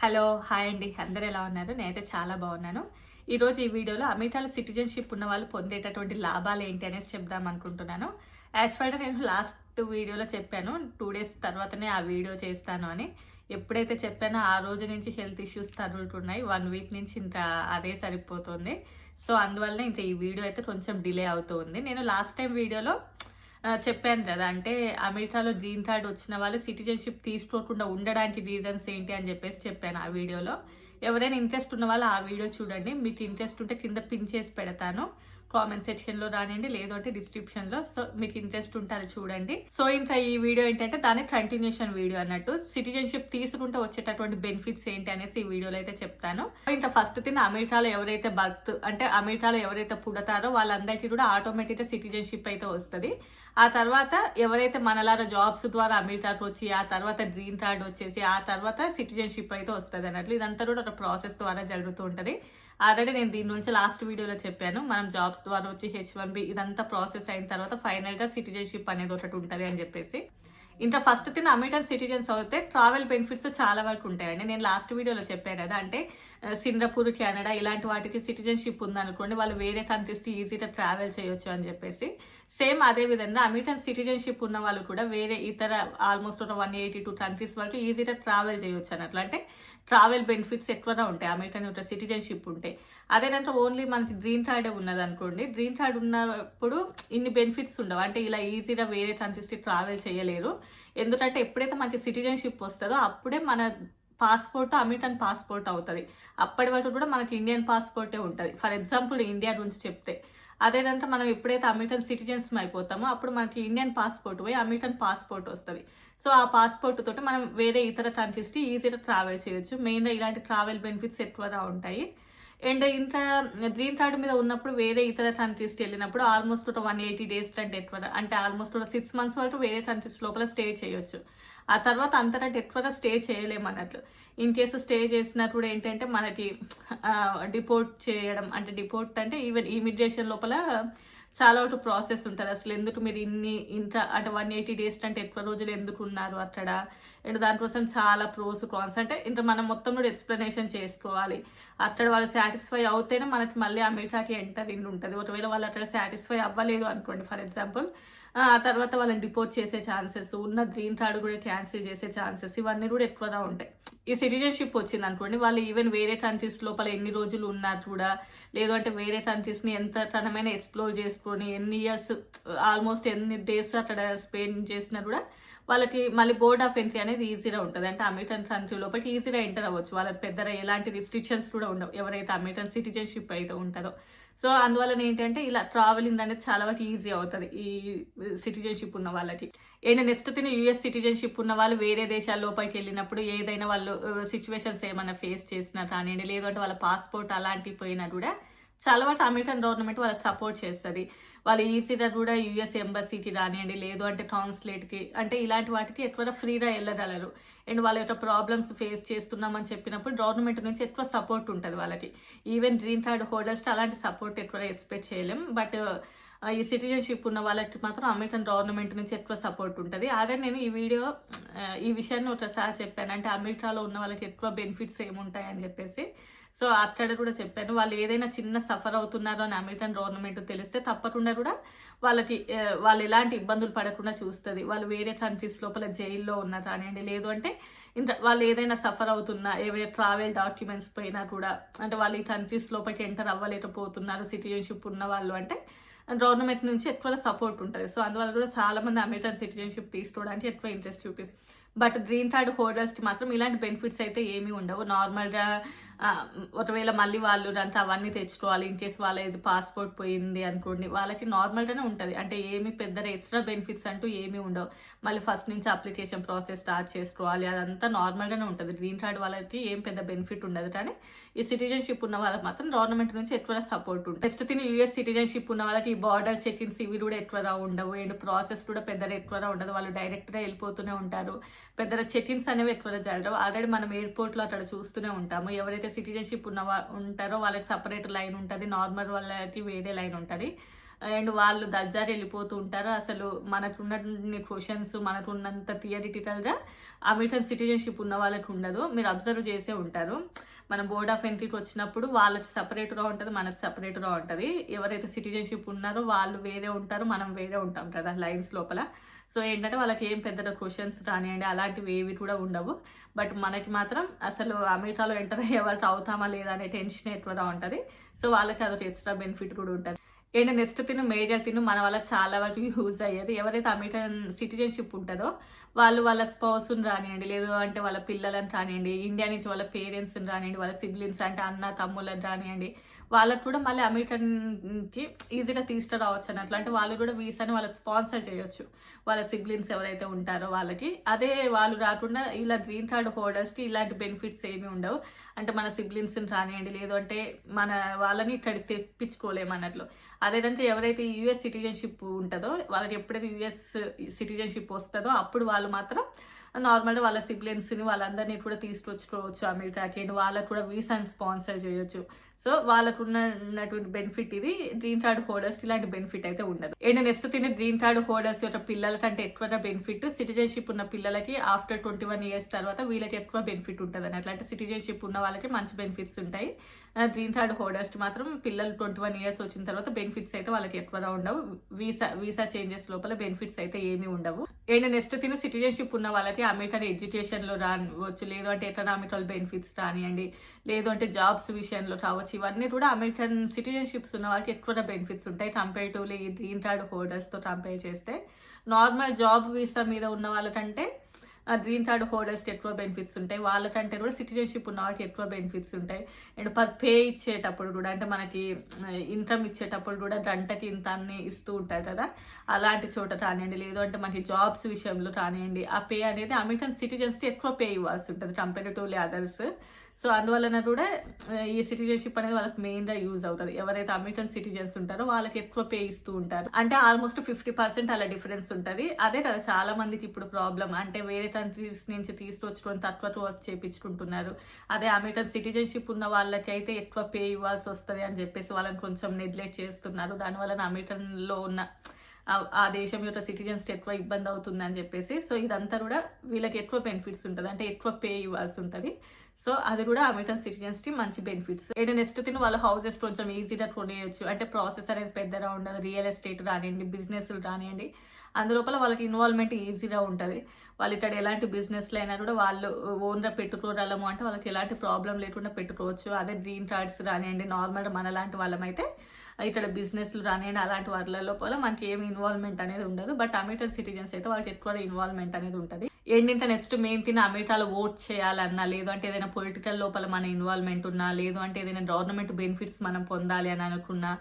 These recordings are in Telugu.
హలో! హాయ్ అండి. అందరూ ఎలా ఉన్నారు? నేనైతే చాలా బాగున్నాను. ఈరోజు ఈ వీడియోలో అమెరికాలో సిటిజన్‌షిప్ ఉన్నవాళ్ళు పొందేటటువంటి లాభాలేంటి అనేసి చెప్దాం అనుకుంటున్నాను. యాక్చువల్‌గా నేను లాస్ట్ వీడియోలో చెప్పాను. 2 డేస్ తర్వాతనే ఆ వీడియో చేస్తాను అని. ఎప్పుడైతే చెప్పానో ఆ రోజు నుంచి హెల్త్ ఇష్యూస్ తగులుతున్నాయి. 1 వీక్ నుంచి ఇంకా అదే సరిపోతుంది. సో, అందువల్లనే ఇంకా ఈ వీడియో అయితే కొంచెం డిలే అవుతూ ఉంది. నేను లాస్ట్ టైం వీడియోలో చెప్పాను కదా! అంటే అమెరికాలో గ్రీన్ కార్డ్ వచ్చిన వాళ్ళు సిటిజన్‌షిప్ తీసుకోకుండా ఉండడానికి రీజన్స్ ఏంటి అని చెప్పాను ఆ వీడియోలో. ఎవరైనా ఇంట్రెస్ట్ ఉన్న వాళ్ళు ఆ వీడియో చూడండి. మీకు ఇంట్రెస్ట్ ఉంటే కింద పిన్ చేసి పెడతాను. కామెంట్ సెక్షన్‌లో రానియండి, లేదు అంటే డిస్క్రిప్షన్‌లో. సో, మీకు ఇంట్రెస్ట్ ఉంటే అది చూడండి. సో, ఇంకా ఈ వీడియో ఏంటంటే దాని కంటిన్యూషన్ వీడియో అన్నట్టు. సిటిజన్‌షిప్ తీసుకుంటే వచ్చేటటువంటి బెనిఫిట్స్ ఏంటి అనేసి ఈ వీడియోలో అయితే చెప్తాను. ఇంకా ఫస్ట్ థింగ్ అమెరికాలో ఎవరైతే అంటే అమెరికాలో ఎవరైతే పుడతారో వాళ్ళందరికీ కూడా ఆటోమేటిక్‌గా సిటిజన్‌షిప్ అయితే వస్తది. ఆ తర్వాత ఎవరైతే మనలాగా జాబ్స్ ద్వారా అమెరికాకి వచ్చి, ఆ తర్వాత గ్రీన్ కార్డ్ వచ్చేసి, ఆ తర్వాత సిటిజన్‌షిప్ అయితే వస్తది అన్నట్లు. ఇదంతా కూడా ఒక ప్రాసెస్ ద్వారా జరుగుతూ ఉంటది. ఆల్రెడీ నేను దీని గురించి లాస్ట్ వీడియోలో చెప్పాను. మనం జాబ్స్ ద్వారా వచ్చి హెచ్-1బీ ఇదంతా ప్రాసెస్ అయిన తర్వాత ఫైనల్‌గా సిటిజన్‌షిప్ అనేది ఒకటి ఉంటది అని చెప్పేసి. ఇంకా ఫస్ట్ థింగ్ అమెరికన్ సిటిజన్స్ అయితే ట్రావెల్ బెనిఫిట్స్ చాలా వరకు ఉంటాయండి. నేను లాస్ట్ వీడియోలో చెప్పాను కదా! అంటే సింగపూర్, కెనడా ఇలాంటి వాటికి సిటిజన్‌షిప్ ఉందనుకోండి, వాళ్ళు వేరే కంట్రీస్‌కి ఈజీగా ట్రావెల్ చేయొచ్చు అని చెప్పేసి. సేమ్ అదే విధంగా అమెరికన్ సిటిజన్‌షిప్ ఉన్న వాళ్ళు కూడా వేరే ఇతర ఆల్మోస్ట్ ఒక 182 కంట్రీస్ వరకు ఈజీగా ట్రావెల్ చేయొచ్చు అన్నట్లు. అంటే ట్రావెల్ బెనిఫిట్స్ ఎక్కువగా ఉంటాయి అమెరికన్ యొక్క సిటిజన్‌షిప్ ఉంటే. అదేనంటే ఓన్లీ మనకి గ్రీన్ కార్డే ఉన్నదనుకోండి, గ్రీన్ కార్డ్ ఉన్నప్పుడు ఇన్ని బెనిఫిట్స్ ఉండవు. అంటే ఇలా ఈజీగా వేరే కంట్రీస్‌కి ట్రావెల్ చేయలేరు. ఎందుకంటే ఎప్పుడైతే మనకి సిటిజన్‌షిప్ వస్తదో అప్పుడే మన పాస్‌పోర్ట్ అమెరికన్ పాస్‌పోర్ట్ అవుతది. అప్పటి వరకు కూడా మనకి ఇండియన్ పాస్‌పోర్టే ఉంటది. ఫర్ ఎగ్జాంపుల్ ఇండియా గురించి చెప్తే. అదేనంటే మనం ఎప్పుడైతే అమెరికన్ సిటిజన్స్‌మి అయిపోతామో అప్పుడు మనకి ఇండియన్ పాస్‌పోర్ట్ పోయి అమెరికన్ పాస్‌పోర్ట్ వస్తది. సో, ఆ పాస్‌పోర్ట్ తోటి మనం వేరే ఇతర కంట్రీస్‌కి ఈజీగా ట్రావెల్ చేయొచ్చు. మెయిన్‌గా ఇలాంటి ట్రావెల్ బెనిఫిట్స్ ఎక్కువగా ఉంటాయి. అండ్ ఇంకా గ్రీన్ కార్డ్ మీద ఉన్నప్పుడు వేరే ఇతర కంట్రీస్‌కి వెళ్ళినప్పుడు ఆల్మోస్ట్ ఒక 180 డేస్ కంటే ఎక్కువ అంటే ఆల్మోస్ట్ ఒక 6 మంత్స్ వరకు వేరే కంట్రీస్ లోపల స్టే చేయొచ్చు. ఆ తర్వాత అంతకంటే ఎక్కువగా స్టే చేయలేమన్నట్లు. ఇన్ కేస్ స్టే చేసినా కూడా ఏంటంటే మనకి డిపోర్ట్ చేయడం అంటే డిపోర్ట్ అంటే ఈవెన్ ఇమిగ్రేషన్ లోపల చాలా వరకు ప్రాసెస్ ఉంటది. అసలు ఎందుకు మీరు ఇంకా అంటే 180 డేస్ కంటే ఎక్కువ రోజులు ఎందుకున్నారు అక్కడ? అండ్ దానికోసం చాలా ప్రోస్, కాన్స్ అంటే ఇంకా మనం మొత్తం కూడా ఎక్స్‌ప్లనేషన్ చేసుకోవాలి. అక్కడ వాళ్ళు సాటిస్ఫై అవుతేనే మనకి మళ్ళీ అమెరికాకి ఎంటరింగ్ ఉంటది. ఒకవేళ వాళ్ళు అక్కడ సాటిస్ఫై అవ్వలేదు అనుకోండి ఫర్ ఎగ్జాంపుల్, ఆ తర్వాత వాళ్ళని డిపోర్ట్ చేసే ఛాన్సెస్, ఉన్న గ్రీన్ కార్డ్ కూడా క్యాన్సిల్ చేసే ఛాన్సెస్ ఇవన్నీ కూడా ఎక్కువగా ఉంటాయి. ఈ సిటిజన్‌షిప్ వచ్చిందనుకోండి, వాళ్ళు ఈవెన్ వేరే కంట్రీస్ లోపల ఎన్ని రోజులు ఉన్నా కూడా, లేదు అంటే వేరే కంట్రీస్‌ని ఎంత తనమైన ఎక్స్‌ప్లోర్ చేసుకొని, ఎన్ని ఇయర్స్ ఆల్మోస్ట్ ఎన్ని డేస్ అక్కడ స్పెండ్ చేసినా కూడా వాళ్ళకి మళ్ళీ బోర్డ్ ఆఫ్ ఎంట్రీ అనేది ఈజీగా ఉంటది. అంటే అమెరికన్ కంట్రీ లోపలికి ఈజీగా ఎంటర్ అవ్వచ్చు. వాళ్ళకి పెద్దగా ఎలాంటి రిస్ట్రిక్షన్స్ కూడా ఉండవు. ఎవరైతే అమెరికన్ సిటిజన్‌షిప్ అయితే ఉంటదో. సో, అందువలన ఏంటంటే ఇలా ట్రావెలింగ్ అనేది చాలా వరకు ఈజీ అవుతది. ఈ సిటిజన్‌షిప్ ఉన్న వాళ్ళకి. And next thing US citizenship ఉన్న వాళ్ళు వేరే దేశాల లోపలికెళ్ళినప్పుడు ఏదైనా వాళ్ళు సిట్యుయేషన్స్ ఏమన్నా ఫేస్ చేసినా కానియండి, లేదు అంటే వాళ్ళ పాస్‌పోర్ట్ అలాంటివి పోయినా కూడా చాలా వరకు అమెరికన్ గవర్నమెంట్ వాళ్ళకి సపోర్ట్ చేస్తది. వాళ్ళు ఈజీగా కూడా యూఎస్ ఎంబసీకి రానియండి, లేదు అంటే కాన్సులేట్‌కి అంటే ఇలాంటి వాటికి ఎక్కువగా ఫ్రీగా ఎళ్ళగలరు. అండ్ వాళ్ళ యొక్క ప్రాబ్లమ్స్ ఫేస్ చేస్తున్నామని చెప్పినప్పుడు గవర్నమెంట్ నుంచి ఎక్కువ సపోర్ట్ ఉంటది వాళ్ళకి. ఈవెన్ గ్రీన్ కార్డ్ హోల్డర్స్‌కి అలాంటి సపోర్ట్ ఎక్కువగా ఎక్స్‌పెక్ట్ చేయలేం. బట్ ఈ సిటిజన్‌షిప్ ఉన్న వాళ్ళకి మాత్రం అమెరికన్ గవర్నమెంట్ నుంచి ఎక్కువ సపోర్ట్ ఉంటది. ఆల్రెడీ నేను ఈ విషయాన్ని ఒకసారి చెప్పాను. అంటే అమెరికాలో ఉన్న వాళ్ళకి ఎక్కువ బెనిఫిట్స్ ఏముంటాయని చెప్పేసి. సో, అక్కడ కూడా చెప్పాను. వాళ్ళు ఏదైనా చిన్న సఫర్ అవుతున్నారు అని అమెరికన్ గవర్నమెంట్ తెలిస్తే తప్పకుండా కూడా వాళ్ళకి వాళ్ళు ఎలాంటి ఇబ్బందులు పడకుండా చూస్తది. వాళ్ళు వేరే కంట్రీస్ లోపల జైల్‌లో ఉన్నా కానియండి, లేదు అంటే వాళ్ళు ఏదైనా సఫర్ అవుతున్నా, ఏవైనా ట్రావెల్ డాక్యుమెంట్స్ పోయినా కూడా అంటే వాళ్ళు ఈ కంట్రీస్ లోపలికి ఎంటర్ అవ్వలేకపోతున్నారు సిటిజన్‌షిప్ ఉన్న వాళ్ళు అంటే గవర్నమెంట్ నుంచి ఎక్కువ సపోర్ట్ ఉంటది. సో, అందువల్ల కూడా చాలా మంది అమెరికన్ సిటిజన్‌షిప్ తీసుకోవడానికి ఎక్కువ ఇంట్రెస్ట్ చూపిస్తారు. బట్ గ్రీన్ కార్డ్ హోల్డర్స్‌కి మాత్రం ఇలాంటి బెనిఫిట్స్ అయితే ఏమీ ఉండవు. నార్మల్‌గా ఒకవేళ మళ్ళీ వాళ్ళు అంటే అవన్నీ తెచ్చుకోవాలి. ఇన్ కేస్ వాళ్ళది పాస్‌పోర్ట్ పోయింది అనుకోండి, వాళ్ళకి నార్మల్‌గానే ఉంటది. అంటే ఏమి పెద్దగా ఎక్స్‌ట్రా బెనిఫిట్స్ అంటూ ఏమీ ఉండవు. మళ్ళీ ఫస్ట్ నుంచి అప్లికేషన్ ప్రాసెస్ స్టార్ట్ చేసుకోవాలి. అదంతా నార్మల్‌గానే ఉంటది. గ్రీన్ కార్డ్ వాళ్ళకి ఏం పెద్ద బెనిఫిట్ ఉండదు. కానీ ఈ సిటిజన్‌షిప్ ఉన్న వాళ్ళకి మాత్రం గవర్నమెంట్ నుంచి ఎక్కువ సపోర్ట్ ఉంటది. నెక్స్ట్ థింగ్ యూఎస్ సిటిజన్‌షిప్ ఉన్న వాళ్ళకి ఈ బార్డర్ చెక్-ఇన్స్ ఇవి కూడా ఎక్కువగా ఉండవు. అండ్ ప్రాసెస్ కూడా పెద్దగా ఎక్కువగా ఉండదు. వాళ్ళు డైరెక్ట్‌గా వెళ్ళిపోతూనే ఉంటారు. పెద్దగా చెక్-ఇన్స్ అనేవి ఎక్కువగా జరగవు. ఆల్రెడీ మనం ఎయిర్‌పోర్ట్‌లో అక్కడ చూస్తూనే ఉంటాము. ఎవరైతే సిటిజన్‌షిప్ ఉంటారో వాళ్ళకి సెపరేట్ లైన్ ఉంటది. నార్మల్ వాళ్ళకి వేరే లైన్ ఉంటది. అండ్ వాళ్ళు దర్జారి వెళ్ళిపోతూ ఉంటారు. అసలు మనకున్న క్వశ్చన్స్ మనకున్నంత థియరిటికల్గా అమెరికన్ సిటిజన్షిప్ ఉన్న వాళ్ళకి ఉండదు. మీరు అబ్జర్వ్ చేసే ఉంటారు. మన బోర్డ్ ఆఫ్ ఎంట్రీకి వచ్చినప్పుడు వాళ్ళకి సపరేట్గా ఉంటుంది, మనకు సపరేట్గా ఉంటుంది. ఎవరైతే సిటిజన్షిప్ ఉన్నారో వాళ్ళు వేరే ఉంటారు, మనం వేరే ఉంటాం కదా లైన్స్ లోపల. సో ఏంటంటే వాళ్ళకి ఏం పెద్ద క్వశ్చన్స్ రానివ్వండి అలాంటివి ఏవి కూడా ఉండవు. బట్ మనకి మాత్రం అసలు అమెరికాలో ఎంటర్ అయ్యే వాళ్ళకి అవుతామా లేదా అనే టెన్షన్ ఎక్కువగా ఉంటుంది. సో వాళ్ళకి అదొక ఎక్స్ట్రా బెనిఫిట్ కూడా ఉంటుంది. అండ్ నెక్స్ట్ తిను మేజర్ తిను మన వల్ల చాలా వరకు యూజ్ అయ్యేది. ఎవరైతే అమెరికన్ సిటిజన్షిప్ ఉంటుందో వాళ్ళు వాళ్ళ స్పౌస్ని రానివ్వండి, లేదు అంటే వాళ్ళ పిల్లలను రానివ్వండి, ఇండియా నుంచి వాళ్ళ పేరెంట్స్ని రానివ్వండి, వాళ్ళ సిబ్లింగ్స్ అంటే అన్న తమ్ముళ్ళని రానివ్వండి, వాళ్ళకు కూడా మళ్ళీ అమెరికన్కి ఈజీగా తీసుకురావచ్చు అన్నట్లు. అంటే వాళ్ళు కూడా వీసాని వాళ్ళకి స్పాన్సర్ చేయొచ్చు, వాళ్ళ సిబ్లింగ్స్ ఎవరైతే ఉంటారో వాళ్ళకి. అదే వాళ్ళు రాకుండా ఇలా గ్రీన్ కార్డ్ హోల్డర్స్కి ఇలాంటి బెనిఫిట్స్ ఏమీ ఉండవు. అంటే మన సిబ్లింగ్స్ని రానివ్వండి, లేదు అంటే మన వాళ్ళని ఇక్కడికి తెప్పించుకోలేము అన్నట్లు. అదేంటంటే ఎవరైతే యూఎస్ సిటిజన్షిప్ ఉంటుందో వాళ్ళకి ఎప్పుడైతే యూఎస్ సిటిజన్షిప్ వస్తుందో అప్పుడు వాళ్ళు మాత్రం నార్మల్గా వాళ్ళ సిబ్లింగ్స్ని వాళ్ళందరినీ కూడా తీసుకొచ్చుకోవచ్చు అమెరికాకి. అండ్ వాళ్ళకు కూడా వీసాని స్పాన్సర్ చేయొచ్చు. సో వాళ్ళకు ఉన్నటువంటి బెనిఫిట్ ఇది. గ్రీన్ కార్డ్ హోల్డర్స్ ఇలాంటి బెనిఫిట్ అయితే ఉండదు. అండ్ నెక్స్ట్ తిని గ్రీన్ కార్డ్ హోల్డర్స్ యొక్క పిల్లల కంటే ఎక్కువ బెనిఫిట్ సిటిజన్షిప్ ఉన్న పిల్లలకి ఆఫ్టర్ 21 years తర్వాత వీళ్ళకి ఎక్కువ బెనిఫిట్ ఉంటుంది అన్నట్లు. అంటే సిటిజన్షిప్ ఉన్న వాళ్ళకి మంచి బెనిఫిట్స్ ఉంటాయి. గ్రీన్ కార్డ్ హోల్డర్స్ మాత్రం పిల్లలు 21 years వచ్చిన తర్వాత బెనిఫిట్స్ అయితే వాళ్ళకి ఎక్కువగా ఉండవు. వీసా చేంజెస్ లోపల బెనిఫిట్స్ అయితే ఏమీ ఉండవు. అండ్ నెక్స్ట్ తిని సిటిజన్షిప్ ఉన్న వాళ్ళకి అమెరికన్ ఎడ్యుకేషన్లో రావచ్చు, లేదు అంటే ఎకనామికల్ బెనిఫిట్స్ రానివ్వండి, లేదు అంటే జాబ్స్ విషయంలో కావచ్చు. ఇవన్నీ కూడా అమెరికన్ సిటిజన్షిప్స్ ఉన్న వాళ్ళకి ఎక్కువ బెనిఫిట్స్ ఉంటాయి కంపేరిటివ్లీ ఈ గ్రీన్ కార్డ్ హోల్డర్స్తో కంపేర్ చేస్తే. నార్మల్ జాబ్ వీసా మీద ఉన్న వాళ్ళకంటే గ్రీన్ కార్డ్ హోల్డర్స్కి ఎక్కువ బెనిఫిట్స్ ఉంటాయి. వాళ్ళకంటే కూడా సిటిజన్షిప్ ఉన్న వాళ్ళకి ఎక్కువ బెనిఫిట్స్ ఉంటాయి. అండ్ పే ఇచ్చేటప్పుడు కూడా అంటే మనకి ఇన్కమ్ ఇచ్చేటప్పుడు కూడా గంటకి ఇంత అన్ని ఇస్తూ ఉంటారు కదా, అలాంటి చోట రానివ్వండి, లేదు అంటే మనకి జాబ్స్ విషయంలో రానివ్వండి, ఆ పే అనేది అమెరికన్ సిటిజన్స్కి ఎక్కువ పే ఇవ్వాల్సి ఉంటుంది కంపేరిటివ్లీ అదర్స్. సో అందువలన కూడా ఈ సిటిజన్షిప్ అనేది వాళ్ళకి మెయిన్గా యూజ్ అవుతుంది. ఎవరైతే అమెరికన్ సిటిజన్స్ ఉంటారో వాళ్ళకి ఎక్కువ పే ఇస్తూ ఉంటారు. అంటే ఆల్మోస్ట్ 50% అలా డిఫరెన్స్ ఉంటుంది. అదే కదా చాలా మందికి ఇప్పుడు ప్రాబ్లం. అంటే వేరే కంట్రీస్ నుంచి తీసుకొచ్చుకొని తక్కువ చేపించుకుంటున్నారు. అదే అమెరికన్ సిటిజన్షిప్ ఉన్న వాళ్ళకైతే ఎక్కువ పే ఇవ్వాల్సి వస్తుంది అని చెప్పేసి వాళ్ళని కొంచెం నెగ్లెక్ట్ చేస్తున్నారు. దానివల్ల అమెరికన్లో ఉన్న ఆ దేశం యొక్క సిటిజన్స్కి ఎక్కువ ఇబ్బంది అవుతుంది అని చెప్పేసి. సో ఇదంతా కూడా వీళ్ళకి ఎక్కువ బెనిఫిట్స్ ఉంటుంది, అంటే ఎక్కువ పే ఇవ్వాల్సి ఉంటుంది. సో అది కూడా అమెరికన్ సిటిజన్స్కి మంచి బెనిఫిట్స్. అండ్ నెక్స్ట్ తిని వాళ్ళ హౌసెస్ కొంచెం ఈజీగా కొనేయచ్చు. అంటే ప్రాసెస్ అనేది పెద్దగా ఉండదు. రియల్ ఎస్టేట్ రానివ్వండి, బిజినెస్లు రానివ్వండి, అందులోపల వాళ్ళకి ఇన్వాల్వ్మెంట్ ఈజీగా ఉంటుంది. వాళ్ళు ఇక్కడ ఎలాంటి బిజినెస్లు అయినా కూడా వాళ్ళు ఓన్గా పెట్టుకోగలము అంటే వాళ్ళకి ఎలాంటి ప్రాబ్లం లేకుండా పెట్టుకోవచ్చు. అదే గ్రీన్ కార్డ్స్ రానివ్వండి, నార్మల్గా మనలాంటి వాళ్ళమైతే ఇక్కడ బిజినెస్లు రానివ్వండి అలాంటి వాళ్ళ లోపల మనకి ఏమి ఇన్వాల్వ్మెంట్ అనేది ఉండదు. బట్ అమెరికన్ సిటిజన్స్ అయితే వాళ్ళకి ఎక్కువ ఇన్వాల్వ్మెంట్ అనేది ఉంటుంది. ఏంటంటే నెక్స్ట్ మెయిన్ థింగ్ అమెరికాలో ఓట్ చేయాలన్నా, లేదు అంటే ఏదైనా పొలిటికల్ లోపల మన ఇన్వాల్వ్మెంట్ ఉన్నా, లేదు అంటే ఏదైనా గవర్నమెంట్ బెనిఫిట్స్ మనం పొందాలి అని అనుకున్నా,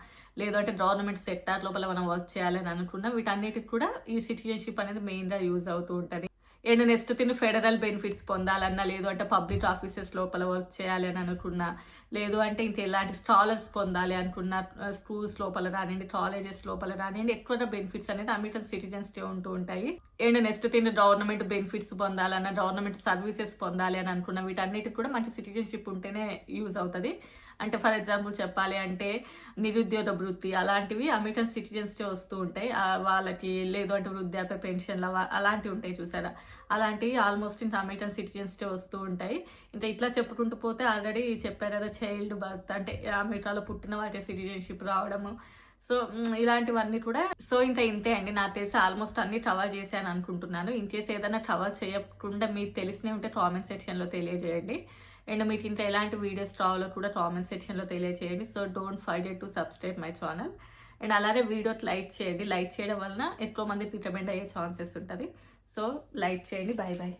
లేదు అంటే గవర్నమెంట్ సెక్టార్ లోపల మనం వర్క్ చేయాలని అనుకున్నా, వీటన్నిటికి కూడా ఈ సిటిజన్షిప్ అనేది మెయిన్గా యూజ్ అవుతూ ఉంటుంది. అండ్ నెక్స్ట్ తిని ఫెడరల్ బెనిఫిట్స్ పొందాలన్నా, లేదు అంటే పబ్లిక్ ఆఫీసెస్ లోపల వర్క్ చేయాలి అని అనుకున్నా, లేదు అంటే ఇంకా ఎలాంటి స్కాలర్స్ పొందాలి అనుకున్న స్కూల్స్ లోపల రానివ్వండి, కాలేజెస్ లోపల రానివ్వండి, ఎక్కువగా బెనిఫిట్స్ అనేది అమెరికన్ సిటిజన్స్కే ఉంటూ ఉంటాయి. అండ్ నెక్స్ట్ తిని గవర్నమెంట్ బెనిఫిట్స్ పొందాలన్నా, గవర్నమెంట్ సర్వీసెస్ పొందాలి అని అనుకున్న వీటన్నిటికి కూడా మంచి సిటిజన్షిప్ ఉంటేనే యూజ్ అవుతుంది. అంటే ఫర్ ఎగ్జాంపుల్ చెప్పాలి అంటే నిరుద్యోగ వృత్తి అలాంటివి అమెరికన్ సిటిజన్స్కే వస్తూ ఉంటాయి వాళ్ళకి, లేదు అంటే వృద్ధాప్య పెన్షన్లు అలాంటివి ఉంటాయి చూసారా, అలాంటివి ఆల్మోస్ట్ ఇంకా అమెరికన్ సిటిజన్స్కే వస్తూ ఉంటాయి. ఇంకా ఇట్లా చెప్పుకుంటూ పోతే ఆల్రెడీ చెప్పారు కదా చైల్డ్ బర్త్ అంటే అమెరికాలో పుట్టిన వాటి సిటిజన్షిప్ రావడము. సో ఇలాంటివన్నీ కూడా. సో ఇంకా ఇంతే అండి, నాకు తెలిసి ఆల్మోస్ట్ అన్ని కవర్ చేశాను అనుకుంటున్నాను. ఇన్ కేస్ ఏదైనా కవర్ చేయకుండా మీకు తెలిసినవి ఉంటే కామెంట్ సెక్షన్లో తెలియజేయండి. అండ్ మీకు ఇంకా ఎలాంటి వీడియోస్ కావాలో కూడా కామెంట్ సెక్షన్లో తెలియజేయండి. So don't forget to subscribe my channel. And అలాగే వీడియోకి లైక్ చేయండి. లైక్ చేయడం వలన ఎక్కువ మందికి రికమెండ్ అయ్యే ఛాన్సెస్ ఉంటుంది. సో లైక్ చేయండి. Bye bye.